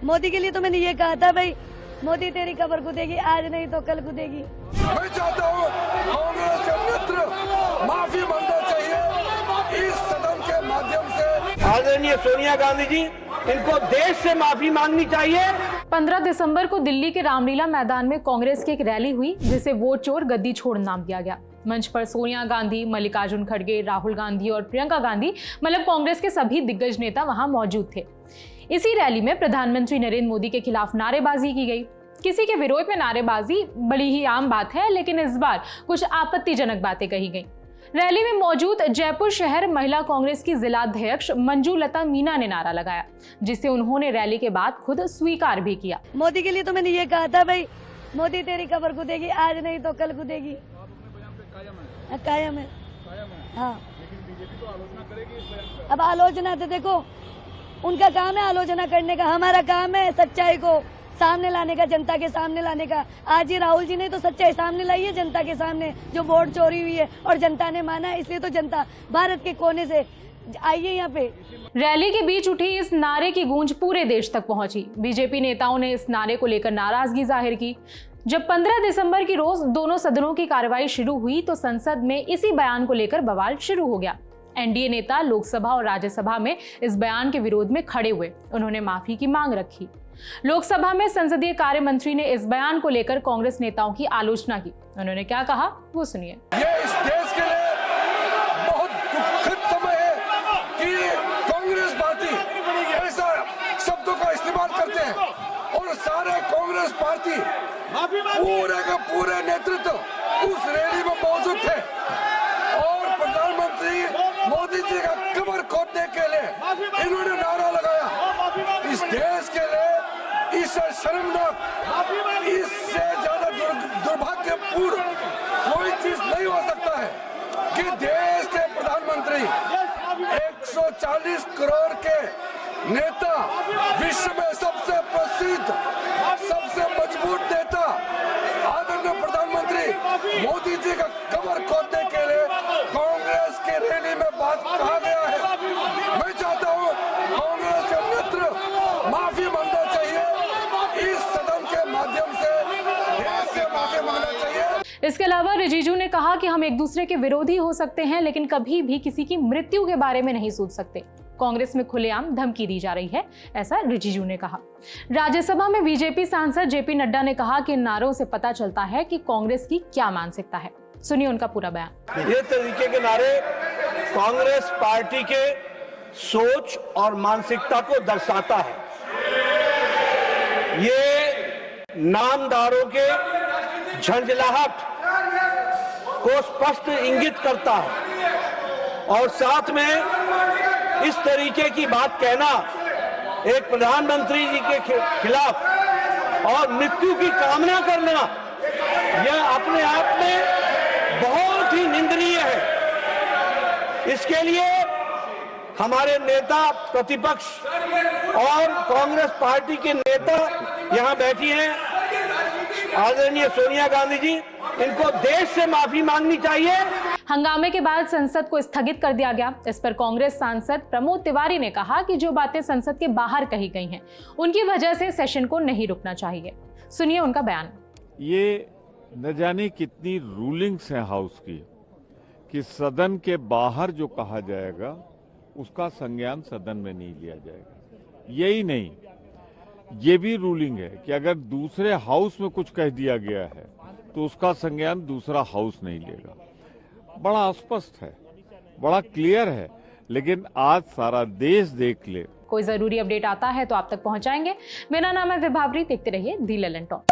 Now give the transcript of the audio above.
मोदी के लिए तो मैंने ये कहा था भाई, मोदी तेरी कब्र कूदेगी, आज नहीं तो कल कूदेगी। मैं चाहता हूँ कांग्रेस के मित्र माफी मांगना चाहिए इस सदन के माध्यम से। आदरणीय सोनिया गांधी जी, इनको देश से माफी मांगनी चाहिए। 15 दिसंबर को दिल्ली के रामलीला मैदान में कांग्रेस की एक रैली हुई जिसे वोट चोर गद्दी छोड़ नाम दिया गया। मंच पर सोनिया गांधी, मल्लिकार्जुन खड़गे, राहुल गांधी और प्रियंका गांधी मतलब कांग्रेस के सभी दिग्गज नेता वहां मौजूद थे। इसी रैली में प्रधानमंत्री नरेंद्र मोदी के खिलाफ नारेबाजी की गई। किसी के विरोध में नारेबाजी बड़ी ही आम बात है, लेकिन इस बार कुछ आपत्तिजनक बातें कही गई। रैली में मौजूद जयपुर शहर महिला कांग्रेस की जिलाध्यक्ष मंजू लता मीना ने नारा लगाया, जिसे उन्होंने रैली के बाद खुद स्वीकार भी किया। मोदी के लिए तो मैंने ये कहा था भाई, मोदी तेरी कब्र कूदेगी, आज नहीं तो कल कूदेगी। कायम है। हाँ, अब आलोचना तो देखो उनका काम है आलोचना करने का, हमारा काम है सच्चाई को सामने लाने का, जनता के सामने लाने का। आज ही राहुल जी ने तो सच्चाई सामने लाई है जनता के सामने, जो वोट चोरी हुई है और जनता ने माना है, इसलिए तो जनता भारत के कोने से आई है यहाँ पे। रैली के बीच उठी इस नारे की गूंज पूरे देश तक पहुंची। बीजेपी नेताओं ने इस नारे को लेकर नाराजगी जाहिर की। जब 15 दिसंबर की रोज दोनों सदनों की कार्रवाई शुरू हुई तो संसद में इसी बयान को लेकर बवाल शुरू हो गया। एनडीए नेता लोकसभा और राज्यसभा में इस बयान के विरोध में खड़े हुए। उन्होंने माफी की मांग रखी। लोकसभा में संसदीय कार्य मंत्री ने इस बयान को लेकर कांग्रेस नेताओं की आलोचना की। उन्होंने क्या कहा वो सुनिए। ये इस देश के लिए बहुत दुखद समय है कि कांग्रेस पार्टी ऐसा शब्दों का इस्तेमाल करते हैं और सारे कांग्रेस पार्टी पूरे का पूरे नेतृत्व उस रैली में मौजूद थे और प्रधानमंत्री मोदी जी का कमर खोदने के लिए इन्होंने नारा लगाया। इस देश के लिए इससे शर्मनाक, इससे ज्यादा दुर्भाग्यपूर्ण कोई चीज नहीं हो सकता है कि देश के प्रधानमंत्री 140 करोड़ के नेता, विश्व में सबसे प्रसिद्ध, सबसे मजबूत नेता आदरणीय प्रधानमंत्री मोदी जी का कमर खोदने के लिए कांग्रेस के रैली में बात कहा गया है। मैं चाहता हूँ कांग्रेस के मित्र माफी मांगना चाहिए इस सदन के माध्यम से, देश से माफी मांगना चाहिए। इसके अलावा रिजिजू ने कहा कि हम एक दूसरे के विरोधी हो सकते हैं, लेकिन कभी भी किसी की मृत्यु के बारे में नहीं सोच सकते। कांग्रेस में खुलेआम धमकी दी जा रही है, ऐसा रिजिजू ने कहा। राज्यसभा में बीजेपी सांसद जेपी नड्डा ने कहा कि इन नारों से पता चलता है कि कांग्रेस की क्या मानसिकता है। सुनिए उनका पूरा बयान। ये तरीके के नारे कांग्रेस पार्टी के सोच और मानसिकता को दर्शाता है। ये नामदारों के झंझलाहट को स्पष्ट इंगित करता है और साथ में इस तरीके की बात कहना एक प्रधानमंत्री जी के खिलाफ और मृत्यु की कामना करना, यह अपने आप में बहुत ही निंदनीय है। इसके लिए हमारे नेता प्रतिपक्ष और कांग्रेस पार्टी के नेता यहाँ बैठी हैं, आदरणीय सोनिया गांधी जी, इनको देश से माफी मांगनी चाहिए। हंगामे के बाद संसद को स्थगित कर दिया गया। इस पर कांग्रेस सांसद प्रमोद तिवारी ने कहा कि जो बातें संसद के बाहर कही गई हैं, उनकी वजह से सेशन को नहीं रुकना चाहिए। सुनिए उनका बयान। ये न जाने कितनी रूलिंग्स हैं हाउस की कि सदन के बाहर जो कहा जाएगा उसका संज्ञान सदन में नहीं लिया जाएगा। यही नहीं, ये भी रूलिंग है कि अगर दूसरे हाउस में कुछ कह दिया गया है तो उसका संज्ञान दूसरा हाउस नहीं लेगा। बड़ा स्पष्ट है, बड़ा क्लियर है, लेकिन आज सारा देश देख ले। कोई जरूरी अपडेट आता है तो आप तक पहुंचाएंगे। मेरा नाम है विभावरी, देखते रहिए दी ललन टॉक।